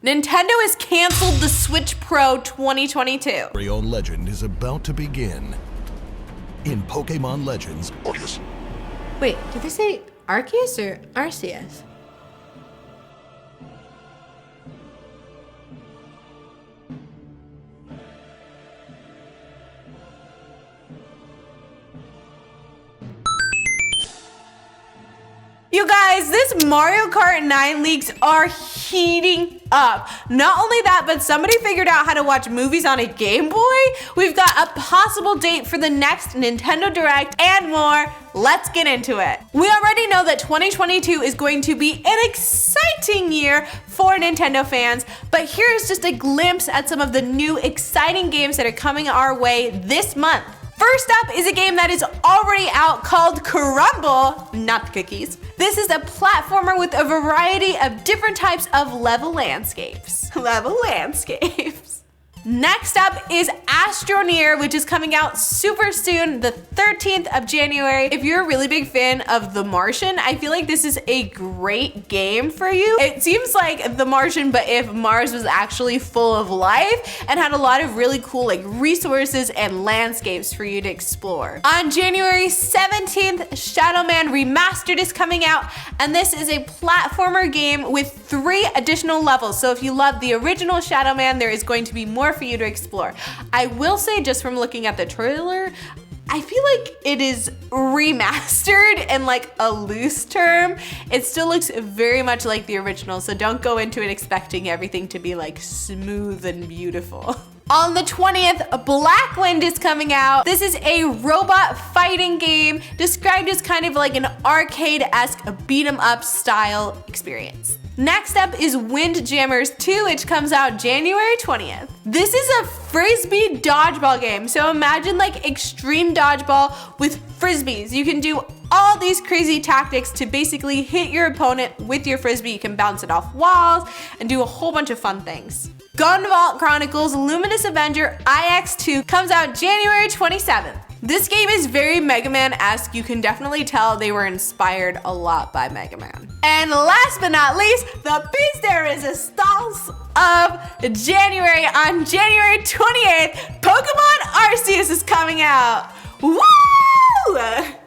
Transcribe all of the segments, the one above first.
Nintendo has canceled the Switch Pro 2022. Mario Legend is about to begin in Pokémon Legends Arceus. Wait, did they say Arceus or Arceus? You guys, this Mario Kart 9 leaks are heating up. Not only that, but somebody figured out how to watch movies on a Game Boy. We've got a possible date for the next Nintendo Direct and more. Let's get into it. We already know that 2022 is going to be an exciting year for Nintendo fans, but here's just a glimpse at some of the new exciting games that are coming our way this month. First up is a game that is already out called Crumble, not the cookies. This is a platformer with a variety of different types of level landscapes. Next up is Astroneer, which is coming out super soon, the 13th of January. If you're a really big fan of The Martian, I feel like this is a great game for you. It seems like The Martian, but if Mars was actually full of life and had a lot of really cool resources and landscapes for you to explore. On January 17th, Shadow Man Remastered is coming out, and this is a platformer game with 3 additional levels. So if you love the original Shadow Man, there is going to be more for you to explore. I will say, just from looking at the trailer, I feel like it is remastered in a loose term. It still looks very much like the original, so don't go into it expecting everything to be smooth and beautiful. On the 20th, Blackwind is coming out. This is a robot fighting game described as kind of like an arcade-esque beat 'em up style experience. Next up is Windjammers 2, which comes out January 20th. This is a frisbee dodgeball game. So imagine extreme dodgeball with frisbees. You can do all these crazy tactics to basically hit your opponent with your frisbee. You can bounce it off walls and do a whole bunch of fun things. Gunvolt Chronicles Luminous Avenger IX2 comes out January 27th. This game is very Mega Man-esque. You can definitely tell they were inspired a lot by Mega Man. And last but not least, the piece de resistance of January. On January 28th, Pokémon Arceus is coming out. Woo!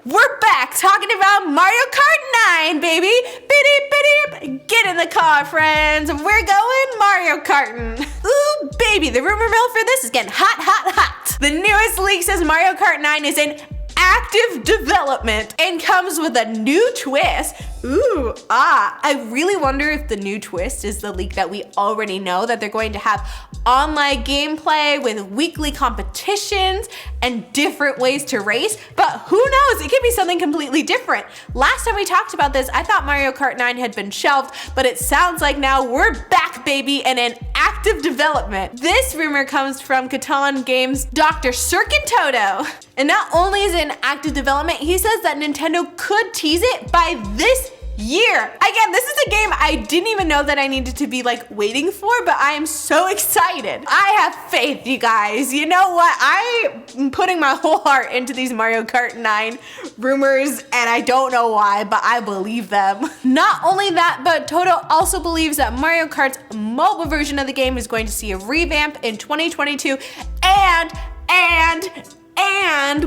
We're back talking about Mario Kart 9, baby. Biddy. Get in the car, friends. We're going Mario Karting. Ooh, baby, the rumor mill for this is getting hot. The newest leak says Mario Kart 9 is in active development and comes with a new twist. I really wonder if the new twist is the leak that we already know, that they're going to have online gameplay with weekly competitions and different ways to race, but who knows? It could be something completely different. Last time we talked about this, I thought Mario Kart 9 had been shelved, but it sounds like now we're back, baby, and in active development. This rumor comes from Catan Games' Dr. Sirkin Toto. And not only is it in active development, he says that Nintendo could tease it by this year. Again, this is a game I didn't even know that I needed to be waiting for, but I am so excited. I have faith, you guys. You know what? I'm putting my whole heart into these Mario Kart 9 rumors, and I don't know why, but I believe them. Not only that, but Toto also believes that Mario Kart's mobile version of the game is going to see a revamp in 2022, and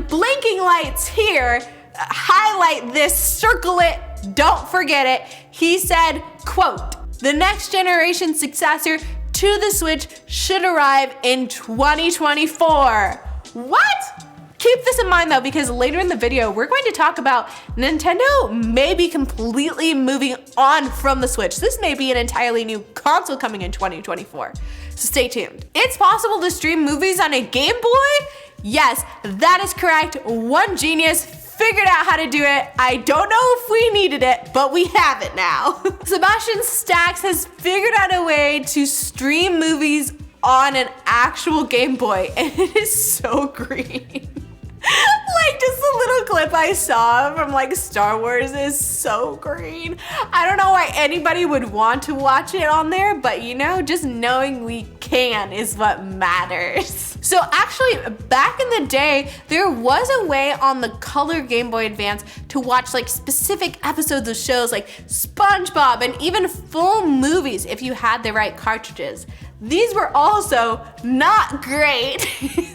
blinking lights here highlight this, circle it, don't forget it. He said, quote, "The next generation successor to the Switch should arrive in 2024. What? Keep this in mind though, because later in the video, we're going to talk about Nintendo may be completely moving on from the Switch. This may be an entirely new console coming in 2024. So stay tuned. It's possible to stream movies on a Game Boy? Yes, that is correct. One genius figured out how to do it. I don't know if we needed it, but we have it now. Sebastian Stax has figured out a way to stream movies on an actual Game Boy, and it is so green. Just a little clip I saw from Star Wars is so green. I don't know why anybody would want to watch it on there, but just knowing we can is what matters. So actually, back in the day, there was a way on the color Game Boy Advance to watch like specific episodes of shows like SpongeBob and even full movies if you had the right cartridges. These were also not great,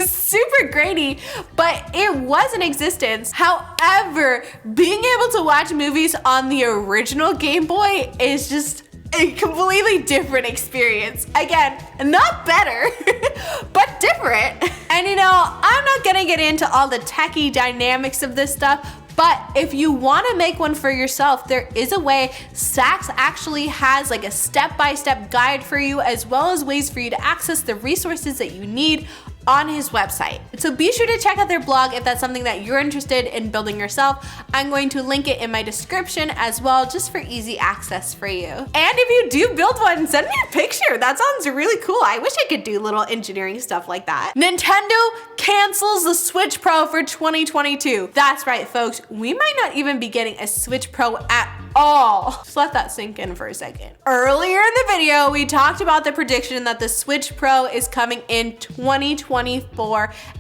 super grainy, but it was in existence. However, being able to watch movies on the original Game Boy is just a completely different experience. Again, not better, but different. And you know, I'm not gonna get into all the techie dynamics of this stuff, but if you want to make one for yourself, there is a way. Sax actually has like a step-by-step guide for you, as well as ways for you to access the resources that you need on his website. So be sure to check out their blog if that's something that you're interested in building yourself. I'm going to link it in my description as well, just for easy access for you. And if you do build one, send me a picture. That sounds really cool. I wish I could do little engineering stuff like that. Nintendo cancels the Switch Pro for 2022. That's right, folks. We might not even be getting a Switch Pro at all. Just let that sink in for a second. Earlier in the video, we talked about the prediction that the Switch Pro is coming in 2024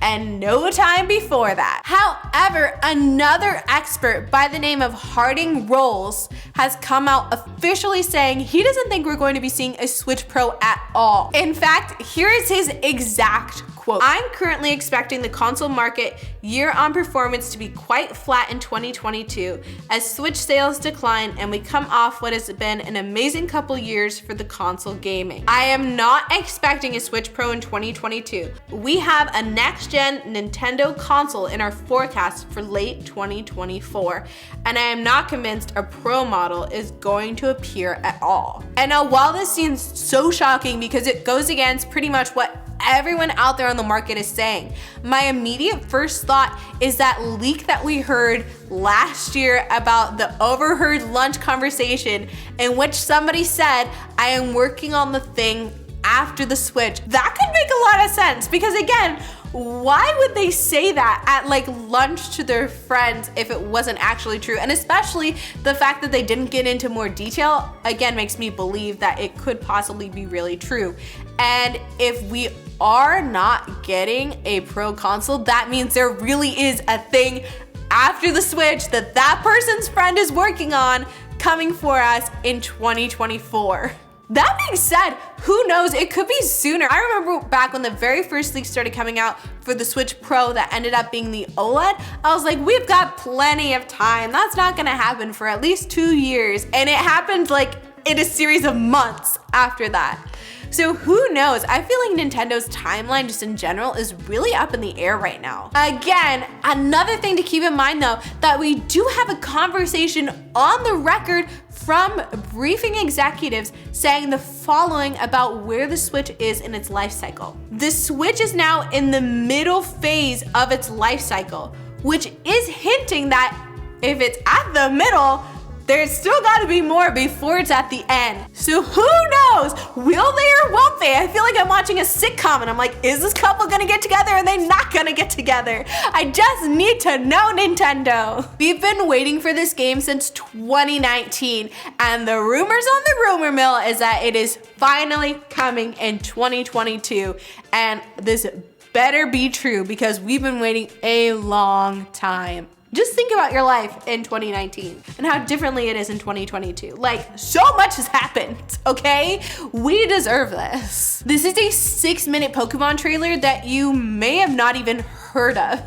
and no time before that. However, another expert by the name of Harding Rolls has come out officially saying he doesn't think we're going to be seeing a Switch Pro at all. In fact, here is his exact quote. I'm currently expecting the console market year-on performance to be quite flat in 2022 as Switch sales decline and we come off what has been an amazing couple years for the console gaming. I am not expecting a Switch Pro in 2022. We have a next-gen Nintendo console in our forecast for late 2024, and I am not convinced a Pro model is going to appear at all. And now, while this seems so shocking because it goes against pretty much what everyone out there on the market is saying, my immediate first thought is that leak that we heard last year about the overheard lunch conversation in which somebody said, I am working on the thing after the Switch. That could make a lot of sense because again, why would they say that at like lunch to their friends if it wasn't actually true? And especially the fact that they didn't get into more detail, again, makes me believe that it could possibly be really true. And if we are not getting a Pro console, that means there really is a thing after the Switch that that person's friend is working on coming for us in 2024. That being said, who knows, it could be sooner. I remember back when the very first leaks started coming out for the Switch Pro that ended up being the OLED, I was like, we've got plenty of time. That's not gonna happen for at least 2 years. And it happened like in a series of months after that. So who knows? I feel like Nintendo's timeline just in general is really up in the air right now. Again, another thing to keep in mind though, that we do have a conversation on the record from briefing executives saying the following about where the Switch is in its life cycle. The Switch is now in the middle phase of its life cycle, which is hinting that if it's at the middle, there's still gotta be more before it's at the end. So who knows? Will they or won't they? I feel like I'm watching a sitcom and I'm like, is this couple gonna get together or are they not gonna get together? I just need to know, Nintendo. We've been waiting for this game since 2019 and the rumors on the rumor mill is that it is finally coming in 2022 and this better be true because we've been waiting a long time. Just think about your life in 2019 and how differently it is in 2022. Like, so much has happened, okay? We deserve this. This is a 6-minute Pokemon trailer that you may have not even heard of.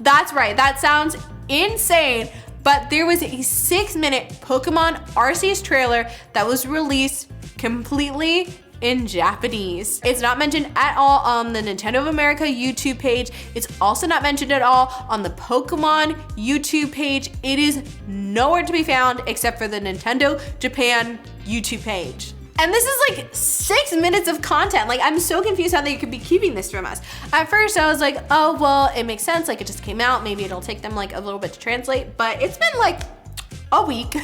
That's right, that sounds insane, but there was a 6-minute Pokemon Arceus trailer that was released completely in Japanese. It's not mentioned at all on the Nintendo of America YouTube page. It's also not mentioned at all on the Pokemon YouTube page. It is nowhere to be found except for the Nintendo Japan YouTube page. And this is like 6 minutes of content. Like, I'm so confused how they could be keeping this from us. At first I was like, oh, well, it makes sense. Like, it just came out. Maybe it'll take them like a little bit to translate, but it's been like a week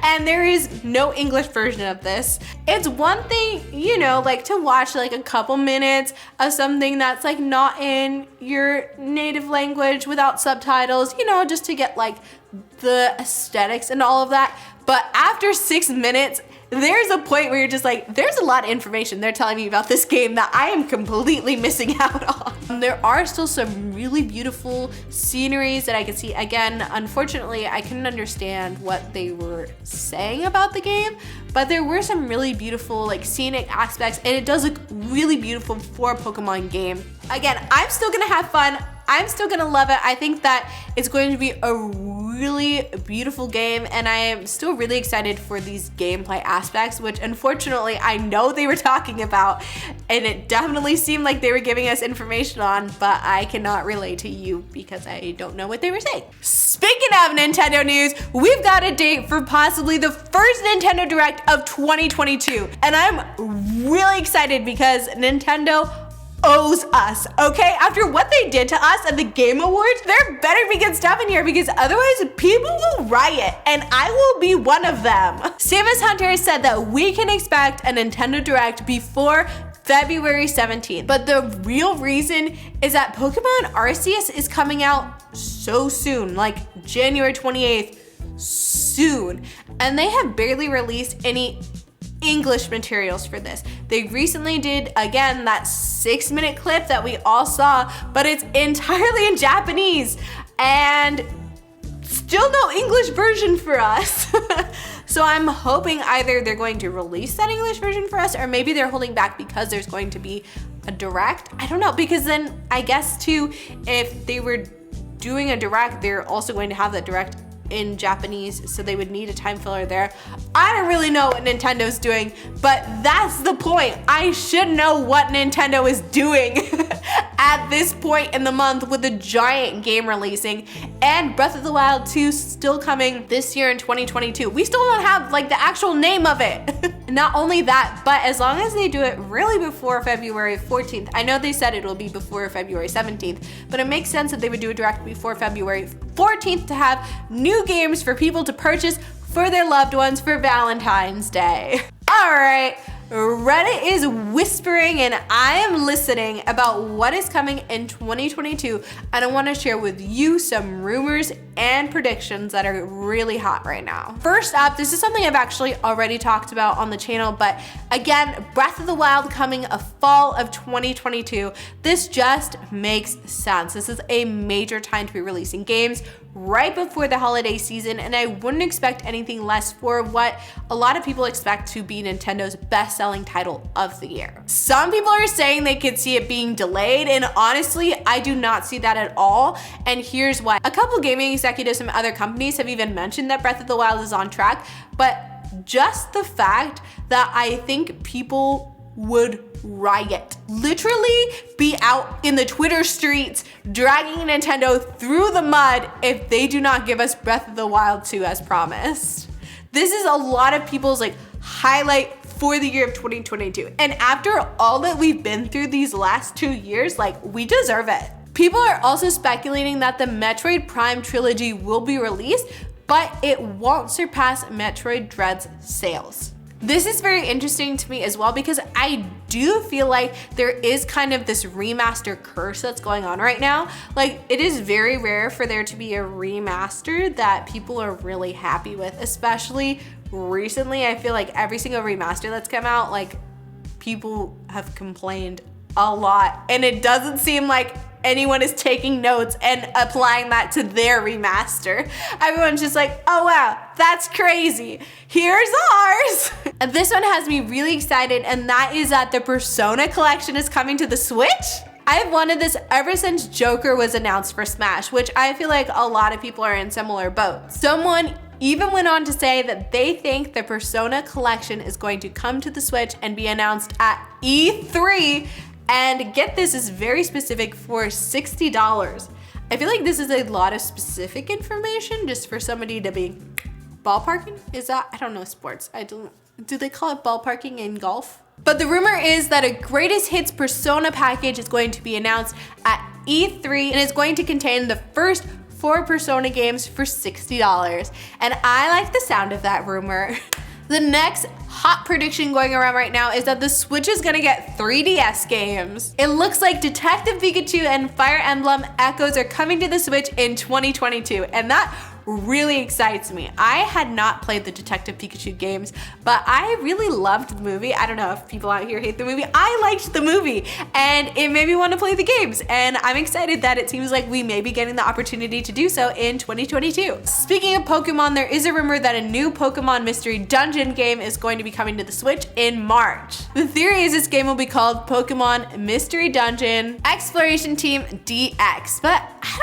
and there is no English version of this. It's one thing, you know, like to watch like a couple minutes of something that's like not in your native language without subtitles, you know, just to get like the aesthetics and all of that. But after 6 minutes, there's a point where you're just like, there's a lot of information they're telling me about this game that I am completely missing out on. There are still some really beautiful sceneries that I can see. Again, unfortunately, I couldn't understand what they were saying about the game, but there were some really beautiful like scenic aspects, and it does look really beautiful for a Pokemon game. Again, I'm still gonna have fun. I'm still gonna love it. I think that it's going to be a really beautiful game, and I am still really excited for these gameplay aspects, which unfortunately I know they were talking about, and it definitely seemed like they were giving us information on, but I cannot relay to you because I don't know what they were saying. Speaking of Nintendo news, we've got a date for possibly the first Nintendo Direct of 2022, and I'm really excited because Nintendo owes us, okay? After what they did to us at the Game Awards, there better be good stuff in here because otherwise people will riot, and I will be one of them. Samus Hunter said that we can expect a Nintendo Direct before February 17th, but the real reason is that Pokémon Arceus is coming out so soon, like January 28th, soon, and they have barely released any English materials for this. They recently did, again, that 6-minute clip that we all saw, but it's entirely in Japanese and still no English version for us. So I'm hoping either they're going to release that English version for us, or maybe they're holding back because there's going to be a Direct. I don't know, because then I guess too, if they were doing a Direct, they're also going to have that Direct in Japanese, so they would need a time filler there. I don't really know what Nintendo's doing, but that's the point. I should know what Nintendo is doing at this point in the month with a giant game releasing and Breath of the Wild 2 still coming this year in 2022. We still don't have like the actual name of it. Not only that, but as long as they do it really before February 14th, I know they said it will be before February 17th, but it makes sense that they would do a Direct before February 14th to have new games for people to purchase for their loved ones for Valentine's Day. All right, Reddit is whispering and I am listening about what is coming in 2022, and I want to share with you some rumors and predictions that are really hot right now. First up, this is something I've actually already talked about on the channel, but again, Breath of the Wild coming a fall of 2022. This just makes sense. This is a major time to be releasing games right before the holiday season, and I wouldn't expect anything less for what a lot of people expect to be Nintendo's best-selling title of the year. Some people are saying they could see it being delayed, and honestly, I do not see that at all, and here's why. A couple gaming executives from other companies have even mentioned that Breath of the Wild is on track, but just the fact that I think people would riot, literally be out in the Twitter streets dragging Nintendo through the mud if they do not give us Breath of the Wild 2 as promised. This is a lot of people's like highlight for the year of 2022, and after all that we've been through these last 2 years, like, we deserve it. People are also speculating that the Metroid Prime trilogy will be released, but it won't surpass Metroid Dread's sales. This is very interesting to me as well because I do feel like there is kind of this remaster curse that's going on right now. Like, it is very rare for there to be a remaster that people are really happy with, especially recently. I feel like every single remaster that's come out, like, people have complained a lot, and it doesn't seem like anyone is taking notes and applying that to their remaster. Everyone's just like, oh wow, that's crazy. Here's ours. And this one has me really excited, and that is that the Persona collection is coming to the Switch. I've wanted this ever since Joker was announced for Smash, which I feel like a lot of people are in similar boats. Someone even went on to say that they think the Persona collection is going to come to the Switch and be announced at E3. And get this, is very specific, for $60. I feel like this is a lot of specific information just for somebody to be ballparking. Is that, I don't know sports. Do they call it ballparking in golf? But the rumor is that a greatest hits Persona package is going to be announced at E3, and it's going to contain the first 4 Persona games for $60. And I like the sound of that rumor. The next hot prediction going around right now is that the Switch is gonna get 3DS games. It looks like Detective Pikachu and Fire Emblem Echoes are coming to the Switch in 2022, and that really excites me. I had not played the Detective Pikachu games, but I really loved the movie. I don't know if people out here hate the movie. I liked the movie and it made me want to play the games, and I'm excited that it seems like we may be getting the opportunity to do so in 2022. Speaking of Pokemon, there is a rumor that a new Pokemon Mystery Dungeon game is going to be coming to the Switch in March. The theory is this game will be called Pokemon Mystery Dungeon Exploration Team DX, but I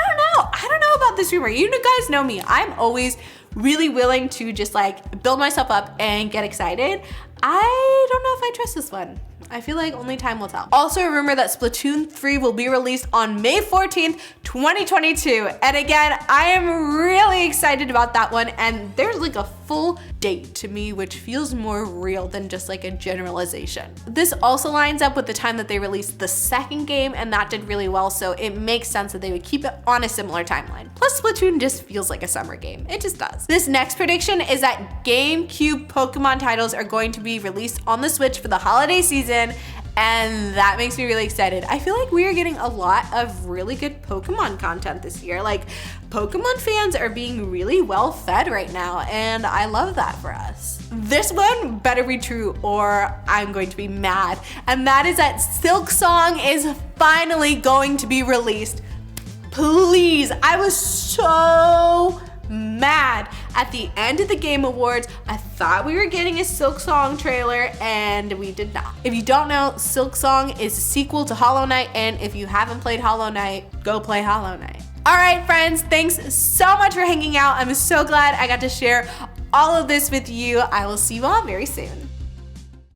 don't know about this rumor. You guys know me. I'm always really willing to just like build myself up and get excited. I don't know if I trust this one. I feel like only time will tell. Also a rumor that Splatoon 3 will be released on May 14th, 2022. And again, I am really excited about that one. And there's like a full date to me, which feels more real than just like a generalization. This also lines up with the time that they released the second game, and that did really well. So it makes sense that they would keep it on a similar timeline. Plus Splatoon just feels like a summer game. It just does. This next prediction is that GameCube Pokemon titles are going to be released on the Switch for the holiday season, and that makes me really excited. I feel like we are getting a lot of really good Pokemon content this year. Like, Pokemon fans are being really well fed right now, and I love that for us. This one better be true or I'm going to be mad, and that is that Silk Song is finally going to be released. Please, I was so mad at the end of the Game Awards. I thought we were getting a Silk Song trailer and we did not. If you don't know, Silk Song is a sequel to Hollow Knight, and if you haven't played Hollow Knight, go play Hollow Knight. All right, friends, thanks so much for hanging out. I'm so glad I got to share all of this with you. I will see you all very soon.